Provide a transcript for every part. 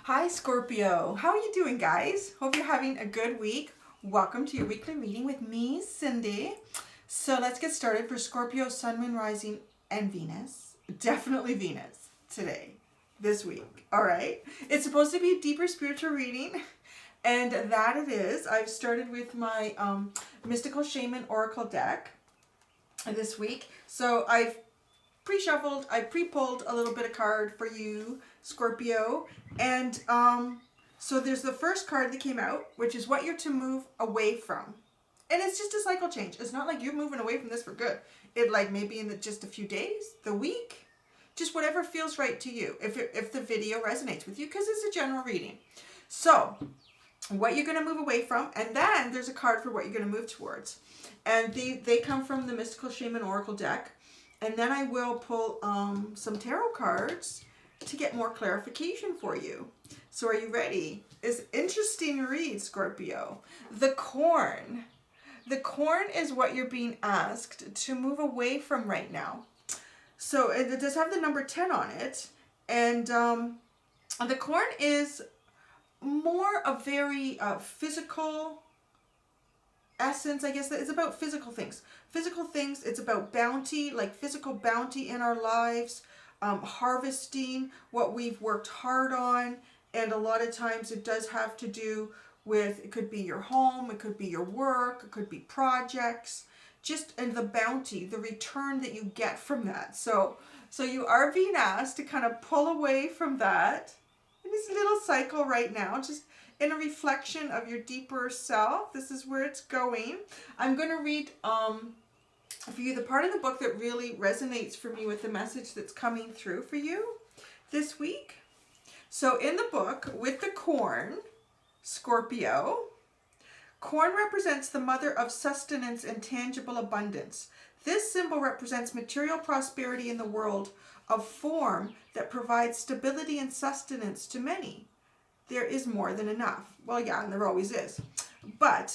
Hi Scorpio, how are you doing guys? Hope you're having a good week. Welcome to your weekly reading with me, Cindy. So let's get started for Scorpio, Sun, Moon, Rising, and Venus. Definitely Venus today, this week, all right? It's supposed to be a deeper spiritual reading, and that it is. I've started with my Mystical Shaman Oracle deck this week. So I've pre-shuffled, I pre-pulled a little bit of card for you, Scorpio, and so there's the first card that came out, which is what you're to move away from. And it's just a cycle change. It's not like you're moving away from this for good. It like maybe in just a few days, the week, just whatever feels right to you. If the video resonates with you, because it's a general reading. So what you're going to move away from, and then there's a card for what you're going to move towards. And they come from the Mystical Shaman Oracle deck. And then I will pull some tarot cards to get more clarification for you. So are you ready? It's interesting read, Scorpio. The corn. The corn is what you're being asked to move away from right now. So it does have the number 10 on it. And the corn is more a very physical essence, I guess. It's about physical things. Physical things, it's about bounty, like physical bounty in our lives, harvesting what we've worked hard on, and a lot of times it does have to do with, it could be your home, it could be your work, it could be projects, just and the bounty, the return that you get from that. So you are being asked to kind of pull away from that in this little cycle right now, just in a reflection of your deeper self. This is where it's going. I'm going to read for you the part of the book that really resonates for me with the message that's coming through for you this week. So in the book, with the corn, Scorpio, corn represents the mother of sustenance and tangible abundance. This symbol represents material prosperity in the world, of form that provides stability and sustenance to many. There is more than enough. Well, yeah, and there always is. But,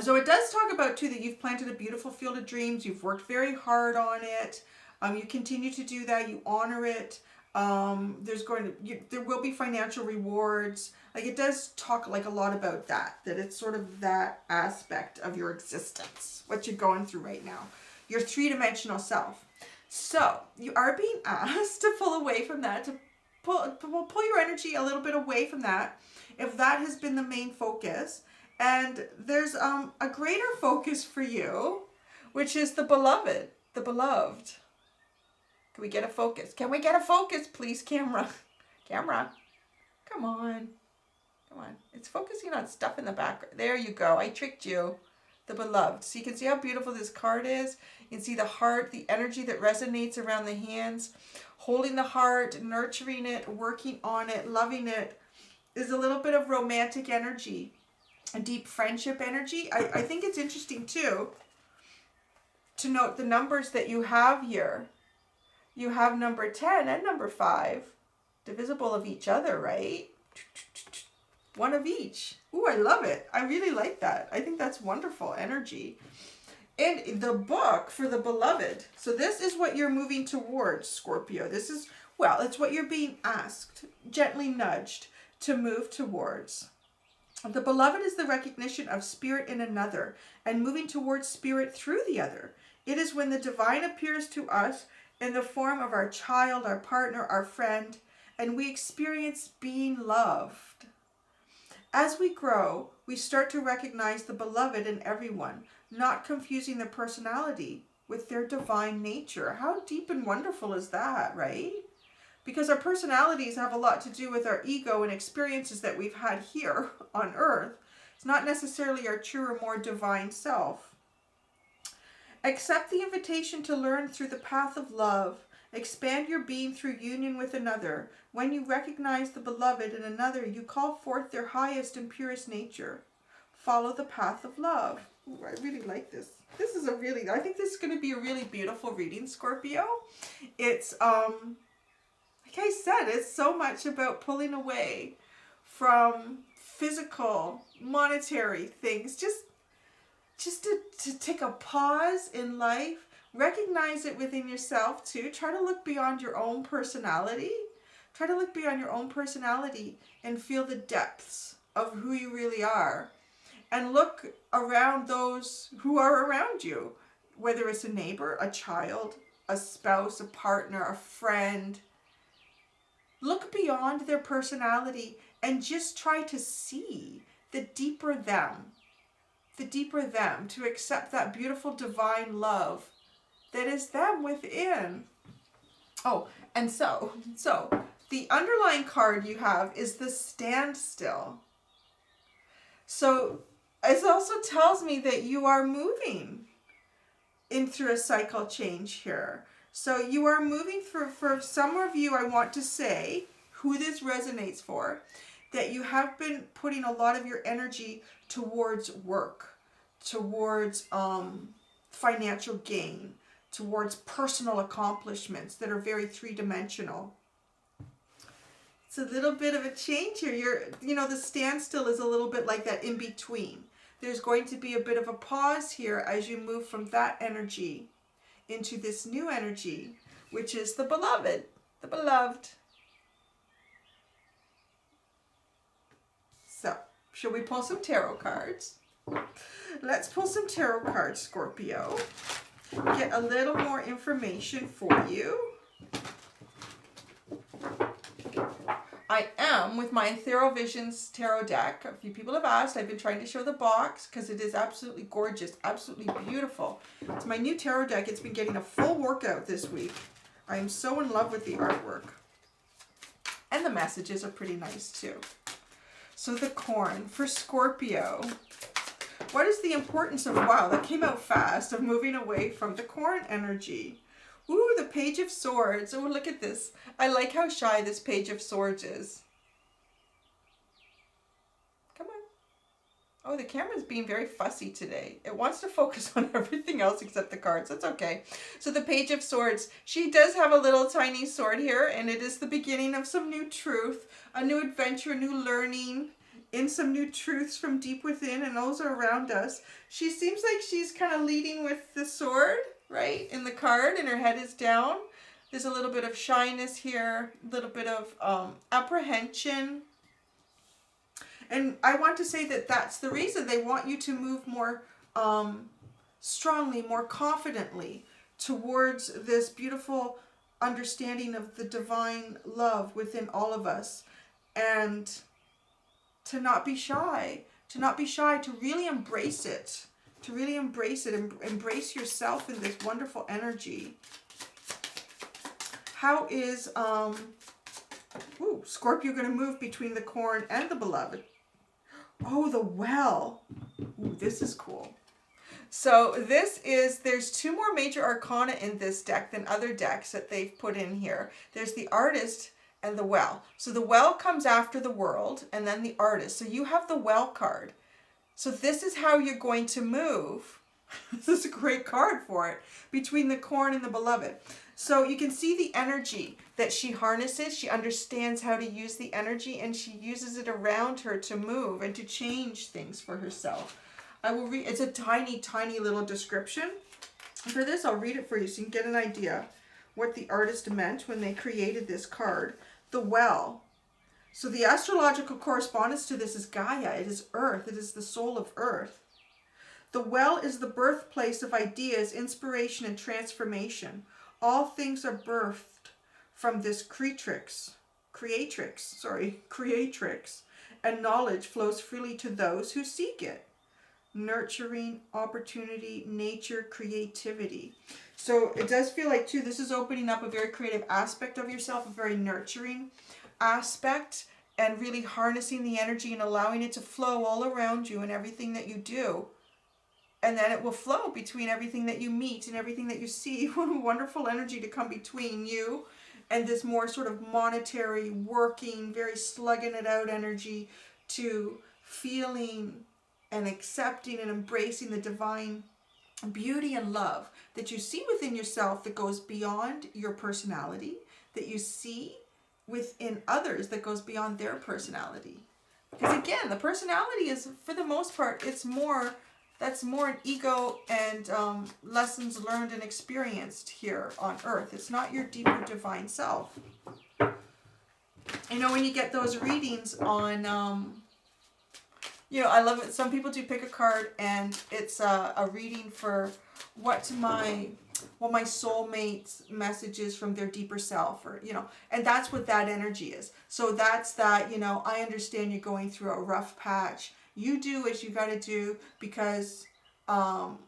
so it does talk about, too, that you've planted a beautiful field of dreams. You've worked very hard on it. You continue to do that. You honor it. There will be financial rewards. Like, it does talk, like, a lot about that it's sort of that aspect of your existence, what you're going through right now, your three-dimensional self. So, you are being asked to pull away from that, to pull your energy a little bit away from that, if that has been the main focus. And there's a greater focus for you, which is the beloved, the beloved. Can we get a focus? Can we get a focus, please, camera? Camera, come on. Come on. It's focusing on stuff in the background. There you go. I tricked you. The beloved. So you can see how beautiful this card is. You can see the heart, the energy that resonates around the hands. Holding the heart, nurturing it, working on it, loving it, is a little bit of romantic energy, a deep friendship energy. I think it's interesting too to note the numbers that you have here. You have number 10 and number 5, divisible of each other, right? One of each. Ooh, I love it. I really like that. I think that's wonderful energy. In the book for the beloved, so this is what you're moving towards, Scorpio. This is, well, it's what you're being asked, gently nudged to move towards. The beloved is the recognition of spirit in another and moving towards spirit through the other. It is when the divine appears to us in the form of our child, our partner, our friend, and we experience being loved. As we grow, we start to recognize the beloved in everyone, not confusing their personality with their divine nature. How deep and wonderful is that, right? Because our personalities have a lot to do with our ego and experiences that we've had here on earth. It's not necessarily our truer, more divine self. Accept the invitation to learn through the path of love. Expand your being through union with another. When you recognize the beloved in another, you call forth their highest and purest nature. Follow the path of love. Ooh, I really like this. This is I think this is going to be a really beautiful reading, Scorpio. It's, like I said, it's so much about pulling away from physical, monetary things. Just to take a pause in life. Recognize it within yourself too. Try to look beyond your own personality. Try to look beyond your own personality and feel the depths of who you really are. And look around those who are around you, whether it's a neighbor, a child, a spouse, a partner, a friend. Look beyond their personality and just try to see the deeper them, to accept that beautiful divine love that is them within. Oh, and so the underlying card you have is the standstill. So it also tells me that you are moving in through a cycle change here. So you are moving through, for some of you, I want to say, who this resonates for, that you have been putting a lot of your energy towards work, towards financial gain, towards personal accomplishments that are very three-dimensional. It's a little bit of a change here. The standstill is a little bit like that in between. There's going to be a bit of a pause here as you move from that energy into this new energy, which is the beloved, the beloved. So, shall we pull some tarot cards? Let's pull some tarot cards, Scorpio. Get a little more information for you. I am with my Ethereal Visions tarot deck. A few people have asked. I've been trying to show the box because it is absolutely gorgeous, absolutely beautiful. It's my new tarot deck. It's been getting a full workout this week. I am so in love with the artwork. And the messages are pretty nice too. So the corn for Scorpio. What is the importance of, wow, that came out fast, of moving away from the corn energy? Ooh, the Page of Swords. Oh, look at this. I like how shy this Page of Swords is. Come on. Oh, the camera's being very fussy today. It wants to focus on everything else except the cards. That's okay. So the Page of Swords. She does have a little tiny sword here, and it is the beginning of some new truth, a new adventure, new learning, in some new truths from deep within, and those are around us. She seems like she's kind of leading with the sword, right, in the card, and her head is down. There's a little bit of shyness here, a little bit of apprehension. And I want to say that that's the reason they want you to move more strongly, more confidently towards this beautiful understanding of the divine love within all of us. And to not be shy, to really embrace it, and embrace yourself in this wonderful energy. How is Scorpio going to move between the corn and the beloved? Oh, the well. Ooh, this is cool. So there's two more major arcana in this deck than other decks that they've put in here. There's the Artist and the Well. So the Well comes after the World, and then the Artist. So you have the Well card. So this is how you're going to move. This is a great card for it. Between the corn and the beloved. So you can see the energy that she harnesses. She understands how to use the energy, and she uses it around her to move and to change things for herself. I will read. It's a tiny, tiny little description. For this, I'll read it for you so you can get an idea what the artist meant when they created this card. The Well. So the astrological correspondence to this is Gaia. It is Earth. It is the soul of Earth. The Well is the birthplace of ideas, inspiration, and transformation. All things are birthed from this creatrix, and knowledge flows freely to those who seek it. Nurturing, opportunity, nature, creativity. So it does feel like, too, this is opening up a very creative aspect of yourself, a very nurturing aspect, and really harnessing the energy and allowing it to flow all around you and everything that you do. And then it will flow between everything that you meet and everything that you see. What a wonderful energy to come between you and this more sort of monetary, working, very slugging it out energy, to feeling and accepting and embracing the divine beauty and love that you see within yourself that goes beyond your personality, that you see within others that goes beyond their personality. Because again, the personality is, for the most part, that's more an ego and lessons learned and experienced here on Earth. It's not your deeper divine self. You know, when you get those readings on, you know, I love it. Some people do pick a card and it's a reading for what my soulmate's message is from their deeper self, or, you know, and that's what that energy is. So that's that, you know, I understand you're going through a rough patch. You do what you got to do, because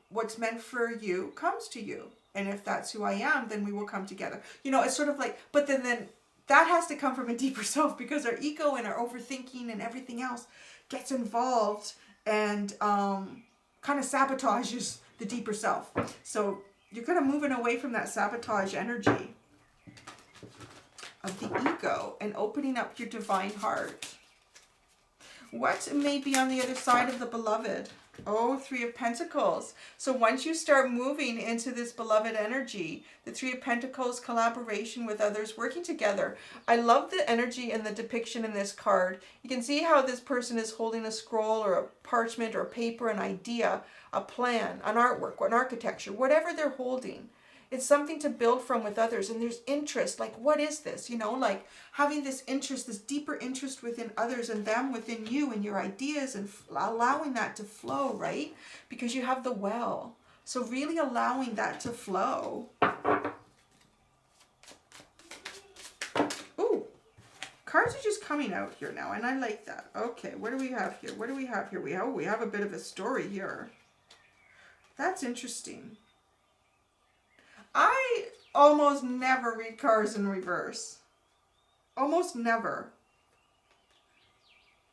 what's meant for you comes to you. And if that's who I am, then we will come together. You know, it's sort of like, but then that has to come from a deeper self, because our ego and our overthinking and everything else gets involved and kind of sabotages the deeper self. So you're kind of moving away from that sabotage energy of the ego and opening up your divine heart. What may be on the other side of the beloved? Oh, Three of Pentacles. So once you start moving into this beloved energy, the Three of Pentacles, collaboration with others, working together. I love the energy and the depiction in this card. You can see how this person is holding a scroll or a parchment or paper, an idea, a plan, an artwork, an architecture, whatever they're holding. It's something to build from with others. And there's interest. Like, what is this? You know, like having this interest, this deeper interest within others and them within you and your ideas, and allowing that to flow, right? Because you have the well. So really allowing that to flow. Ooh, cards are just coming out here now. And I like that. Okay, what do we have here? What do we have here? We have a bit of a story here. That's interesting. I almost never read cards in reverse. Almost never.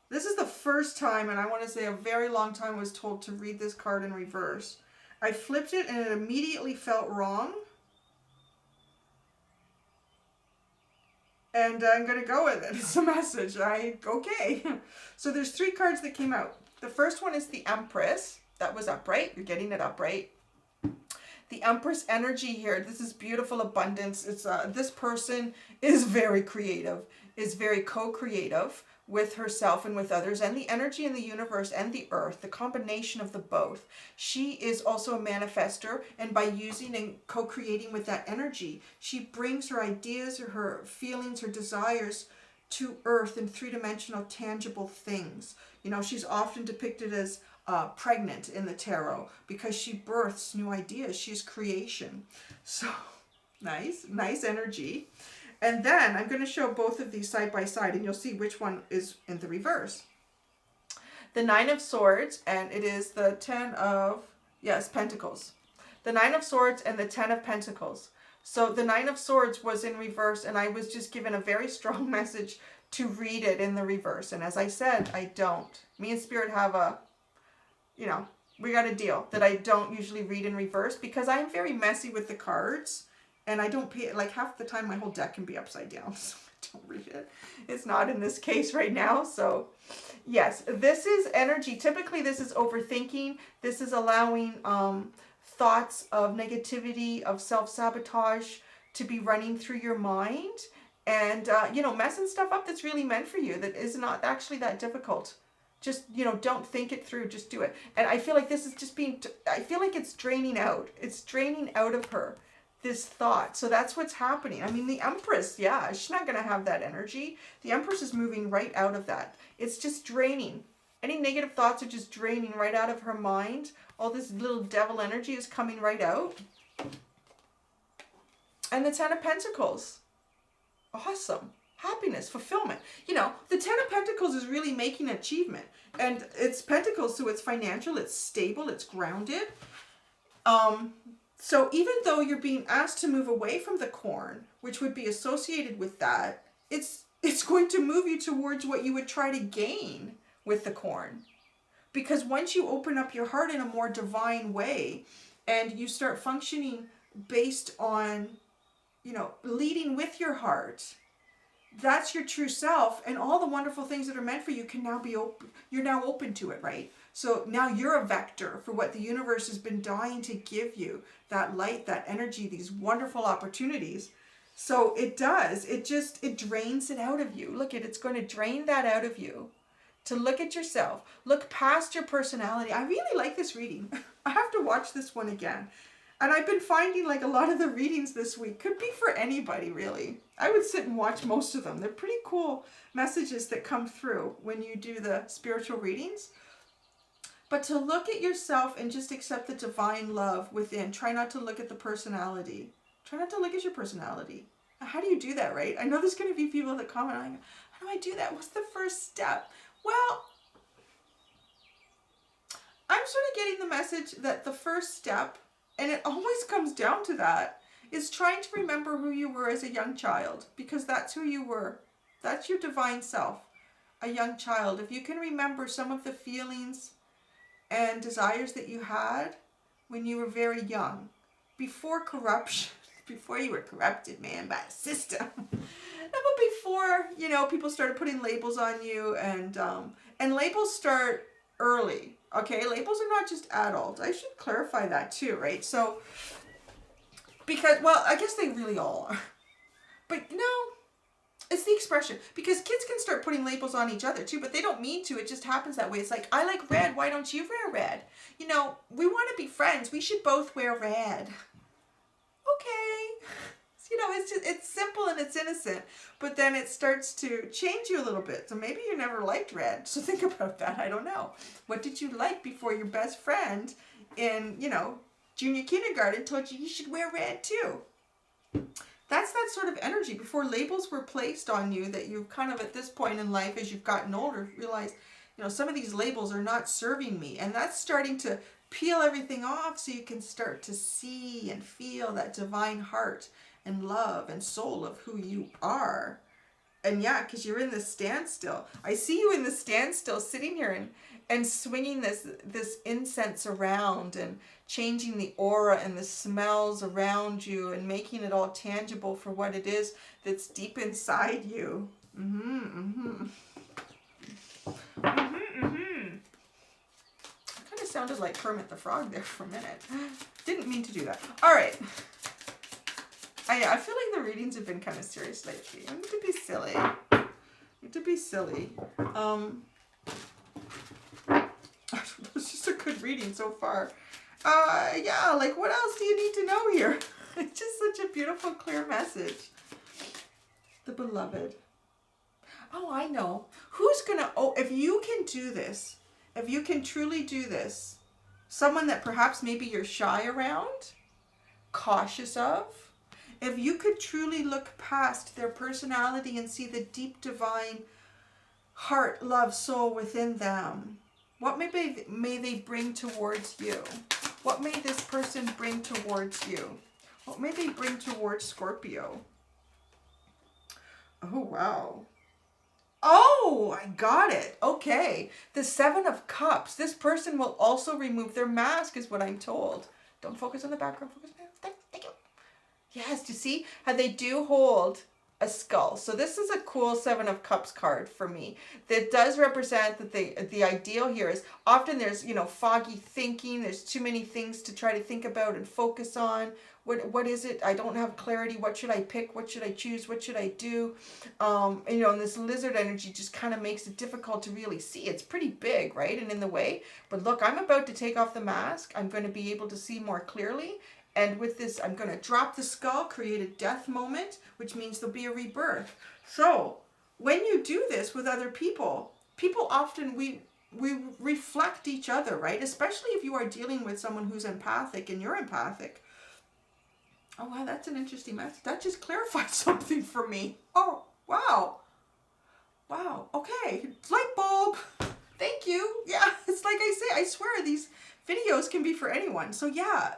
This is the first time, and I want to say a very long time, I was told to read this card in reverse. I flipped it and it immediately felt wrong. And I'm going to go with it. It's a message. Okay. So there's 3 cards that came out. The first one is the Empress. That was upright. You're getting it upright. The Empress energy here, this is beautiful abundance. It's this person is very creative, is very co-creative with herself and with others, and the energy in the universe and the earth, the combination of the both. She is also a manifester, and by using and co-creating with that energy, she brings her ideas or her feelings, her desires to earth in 3-dimensional tangible things. You know, she's often depicted as pregnant in the tarot, because she births new ideas. She's creation. So nice energy. And then I'm going to show both of these side by side, and you'll see which one is in the reverse. The 9 of Swords, and it is the 10 of, Pentacles. The 9 of Swords and the 10 of Pentacles. So the 9 of Swords was in reverse, and I was just given a very strong message to read it in the reverse. And as I said, I don't. Me and Spirit have a, you know, we got a deal that I don't usually read in reverse, because I'm very messy with the cards, and I don't pay, like half the time my whole deck can be upside down, so I don't read it. It's not in this case right now. So yes, this is energy. Typically this is overthinking. This is allowing thoughts of negativity, of self-sabotage to be running through your mind, and you know, messing stuff up that's really meant for you, that is not actually that difficult. Just, you know, don't think it through, just do it. And I feel like this is just being, I feel like it's draining out. It's draining out of her, this thought. So that's what's happening. I mean, the Empress, yeah, she's not going to have that energy. The Empress is moving right out of that. It's just draining. Any negative thoughts are just draining right out of her mind. All this little devil energy is coming right out. And the 10 of Pentacles. Awesome. Happiness, fulfillment. You know, the 10 of Pentacles is really making achievement. And it's Pentacles, so it's financial, it's stable, it's grounded. So even though you're being asked to move away from the corn, which would be associated with that, it's going to move you towards what you would try to gain with the corn. Because once you open up your heart in a more divine way, and you start functioning based on, you know, leading with your heart, that's your true self, and all the wonderful things that are meant for you can now be open. You're now open to it, right? So now you're a vector for what the universe has been dying to give you, that light, that energy, these wonderful opportunities. So it does, it drains it out of you. Look, it's going to drain that out of you. To look at yourself, look past your personality. I really like this reading. I have to watch this one again. And I've been finding like a lot of the readings this week could be for anybody, really. I would sit and watch most of them. They're pretty cool messages that come through when you do the spiritual readings. But to look at yourself and just accept the divine love within. Try not to look at the personality. Try not to look at your personality. How do you do that, right? I know there's going to be people that comment, how do I do that? What's the first step? Well, I'm sort of getting the message that the first step, and it always comes down to that, is trying to remember who you were as a young child, because that's who you were. That's your divine self, a young child. If you can remember some of the feelings and desires that you had when you were very young, before corruption, before you were corrupted, man, by a system. But before, you know, people started putting labels on you, and labels start early. Okay, labels are not just adults. I should clarify that too, right? So, because, well, I guess they really all are. But no, it's the expression. Because kids can start putting labels on each other too, but they don't mean to. It just happens that way. It's like, I like red. Why don't you wear red? You know, we want to be friends. We should both wear red. Okay. You know, it's just, it's simple and it's innocent, but then it starts to change you a little bit. So maybe you never liked red. So think about that. I don't know. What did you like before your best friend in, you know, junior kindergarten told you should wear red too? That's that sort of energy before labels were placed on you, that you've kind of at this point in life, as you've gotten older, realized, you know, some of these labels are not serving me. And that's starting to peel everything off so you can start to see and feel that divine heart and love and soul of who you are. And yeah, because you're in this standstill. I see you in the standstill sitting here and swinging this incense around and changing the aura and the smells around you and making it all tangible for what it is that's deep inside you. It kind of sounded like Kermit the Frog there for a minute. Didn't mean to do that. All right. I feel like the readings have been kind of serious lately. I need to be silly. It's just a good reading so far. Yeah, like what else do you need to know here? It's just such a beautiful, clear message. The beloved. Oh, I know. Who's gonna, if you can do this, if you can truly do this, someone that perhaps maybe you're shy around, cautious of, if you could truly look past their personality and see the deep divine heart, love, soul within them, what may they bring towards you? What may this person bring towards you? What may they bring towards Scorpio? Oh, wow. Oh, I got it. Okay. The Seven of Cups. This person will also remove their mask, is what I'm told. Don't focus on the background. Focus on the... Thank you. Yes, you see how they do hold a skull. So this is a cool Seven of Cups card for me. That does represent that the ideal here is often there's, you know, foggy thinking. There's too many things to try to think about and focus on. What is it? I don't have clarity. What should I pick? What should I choose? What should I do? And, you know, and this lizard energy just kind of makes it difficult to really see. It's pretty big, right? And in the way. But look, I'm about to take off the mask. I'm going to be able to see more clearly. And with this, I'm going to drop the skull, create a death moment, which means there'll be a rebirth. So when you do this with other people, often, we reflect each other, right? Especially if you are dealing with someone who's empathic and you're empathic. Oh, wow, that's an interesting message. That just clarified something for me. Oh, wow. Wow, okay. Light bulb. Thank you. Yeah, it's like I say, I swear these videos can be for anyone. So yeah.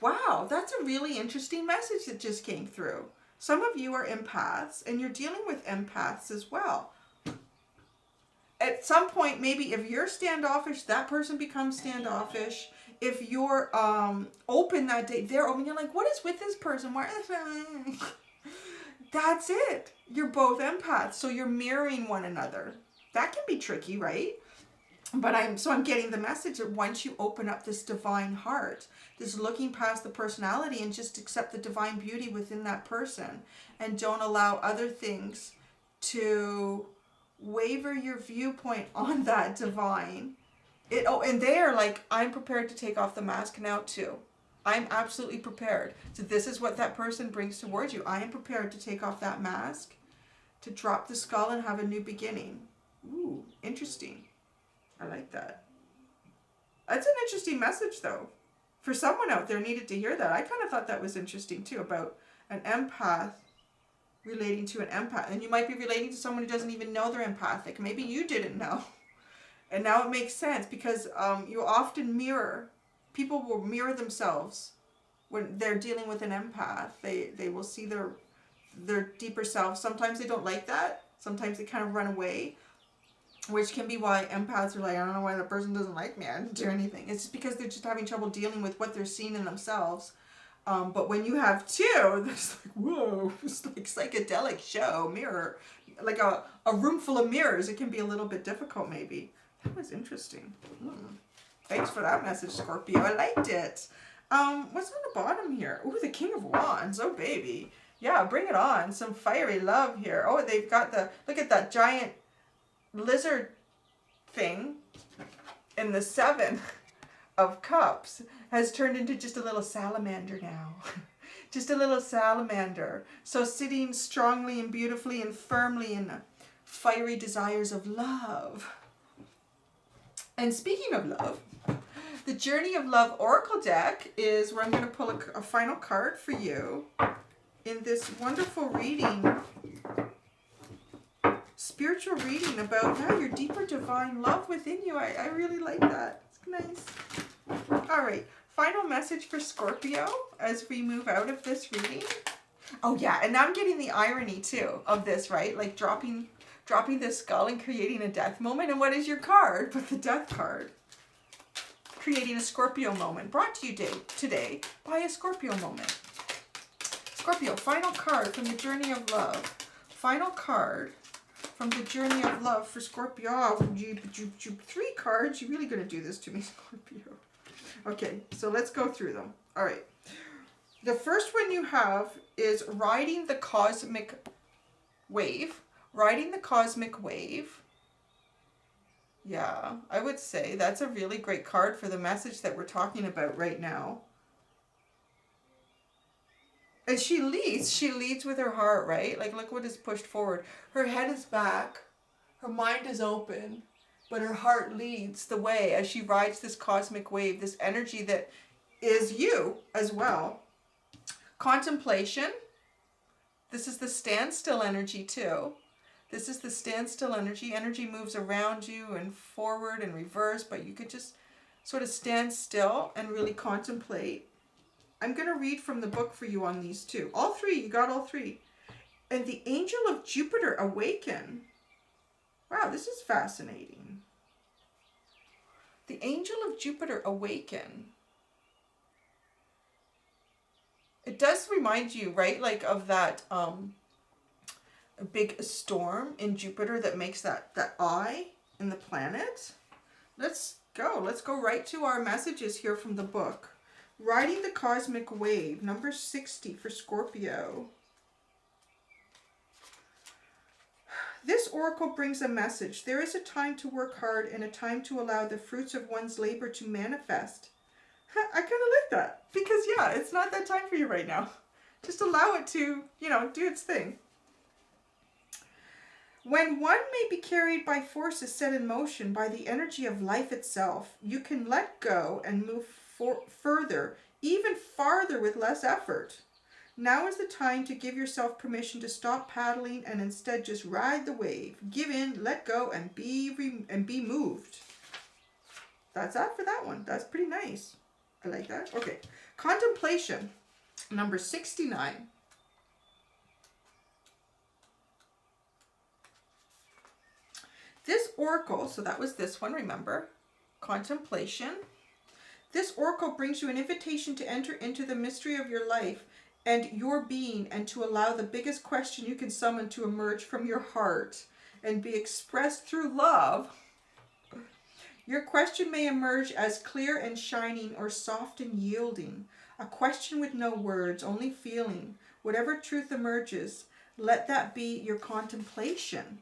Wow, that's a really interesting message that just came through. Some of you are empaths, and you're dealing with empaths as well. At some point, maybe if you're standoffish, that person becomes standoffish. If you're open that day, they're open. You're like, what is with this person? Why? That's it. You're both empaths, so you're mirroring one another. That can be tricky, right? But I'm getting the message that once you open up this divine heart, this looking past the personality and just accept the divine beauty within that person, and don't allow other things to waver your viewpoint on that divine. And they are like, I'm prepared to take off the mask now too. I'm absolutely prepared. So this is what that person brings towards you. I am prepared to take off that mask, to drop the skull and have a new beginning. Ooh, interesting. I like that. That's an interesting message, though. For someone out there needed to hear that. I kind of thought that was interesting, too, about an empath relating to an empath. And you might be relating to someone who doesn't even know they're empathic. Maybe you didn't know. And now it makes sense because you often mirror. People will mirror themselves when they're dealing with an empath. They will see their deeper self. Sometimes they don't like that. Sometimes they kind of run away. Which can be why empaths are like, I don't know why that person doesn't like me. I didn't do anything. It's just because they're just having trouble dealing with what they're seeing in themselves. But when you have two, there's like, whoa, it's like psychedelic show, mirror. Like a room full of mirrors. It can be a little bit difficult maybe. That was interesting. Thanks for that message, Scorpio. I liked it. What's on the bottom here? Ooh, the King of Wands. Oh, baby. Yeah, bring it on. Some fiery love here. Oh, they've got look at that giant lizard thing in the 7 of Cups has turned into just a little salamander now. Just a little salamander. So sitting strongly and beautifully and firmly in the fiery desires of love. And speaking of love, the Journey of Love Oracle deck is where I'm going to pull a final card for you in this wonderful reading. Spiritual reading about your deeper divine love within you. I really like that. It's nice. All right. Final message for Scorpio as we move out of this reading. Oh, yeah. And now I'm getting the irony, too, of this, right? Like dropping the skull and creating a death moment. And what is your card but the death card? Creating a Scorpio moment. Brought to you today by a Scorpio moment. Scorpio, final card from the Journey of Love. Final card from the Journey of Love for Scorpio. Oh, 3 cards. You're really going to do this to me, Scorpio. Okay, so let's go through them. All right. The first one you have is Riding the Cosmic Wave. Riding the Cosmic Wave. Yeah, I would say that's a really great card for the message that we're talking about right now. And she leads with her heart, right? Like, look what is pushed forward. Her head is back, her mind is open, but her heart leads the way as she rides this cosmic wave, this energy that is you as well. Contemplation. This is the standstill energy too. This is the standstill energy. Energy moves around you and forward and reverse, but you could just sort of stand still and really contemplate. I'm going to read from the book for you on these two. All 3. You got all 3. And the Angel of Jupiter Awaken. Wow, this is fascinating. The Angel of Jupiter Awaken. It does remind you, right, like of that big storm in Jupiter that makes that eye in the planet. Let's go right to our messages here from the book. Riding the Cosmic Wave, number 60 for Scorpio. This oracle brings a message. There is a time to work hard and a time to allow the fruits of one's labor to manifest. I kind of like that because, yeah, it's not that time for you right now. Just allow it to, do its thing. When one may be carried by forces set in motion by the energy of life itself, you can let go and move further, even farther with less effort. Now is the time to give yourself permission to stop paddling and instead just ride the wave. Give in, let go, and be moved. That's that for that one. That's pretty nice. I like that. Okay. Contemplation, number 69. This oracle, so that was this one, remember? Contemplation. This oracle brings you an invitation to enter into the mystery of your life and your being and to allow the biggest question you can summon to emerge from your heart and be expressed through love. Your question may emerge as clear and shining or soft and yielding. A question with no words, only feeling. Whatever truth emerges, let that be your contemplation.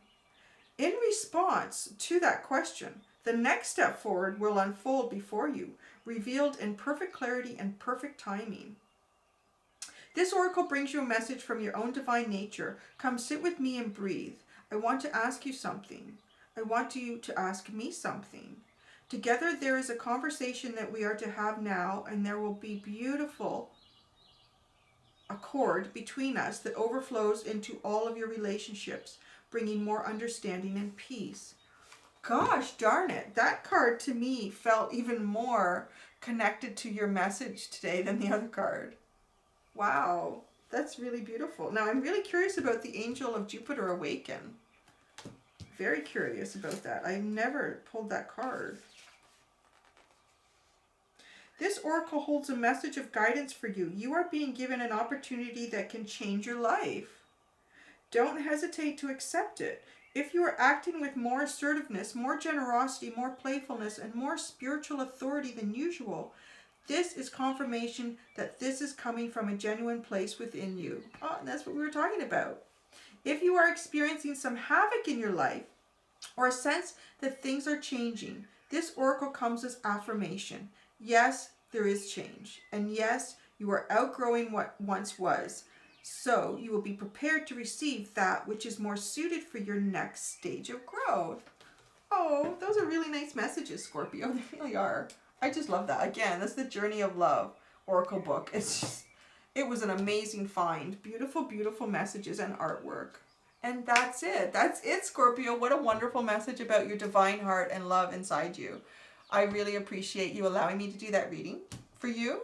In response to that question, The next step forward will unfold before you, revealed in perfect clarity and perfect timing. This oracle brings you a message from your own divine nature. Come sit with me and breathe. I want to ask you something. I want you to ask me something. Together there is a conversation that we are to have now, and there will be beautiful accord between us that overflows into all of your relationships, bringing more understanding and peace. Gosh darn it, that card to me felt even more connected to your message today than the other card. Wow, that's really beautiful. Now I'm really curious about the Angel of Jupiter Awaken. Very curious about that. I've never pulled that card. This oracle holds a message of guidance for you. You are being given an opportunity that can change your life. Don't hesitate to accept it. If you are acting with more assertiveness, more generosity, more playfulness, and more spiritual authority than usual, this is confirmation that this is coming from a genuine place within you. Oh, and that's what we were talking about. If you are experiencing some havoc in your life or a sense that things are changing, this oracle comes as affirmation. Yes, there is change. And yes, you are outgrowing what once was. So you will be prepared to receive that which is more suited for your next stage of growth. Oh, those are really nice messages, Scorpio. They really are. I just love that. Again, that's the Journey of Love Oracle book. It was an amazing find. Beautiful, beautiful messages and artwork. And that's it. That's it, Scorpio. What a wonderful message about your divine heart and love inside you. I really appreciate you allowing me to do that reading for you.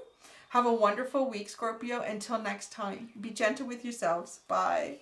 Have a wonderful week, Scorpio. Until next time, be gentle with yourselves. Bye.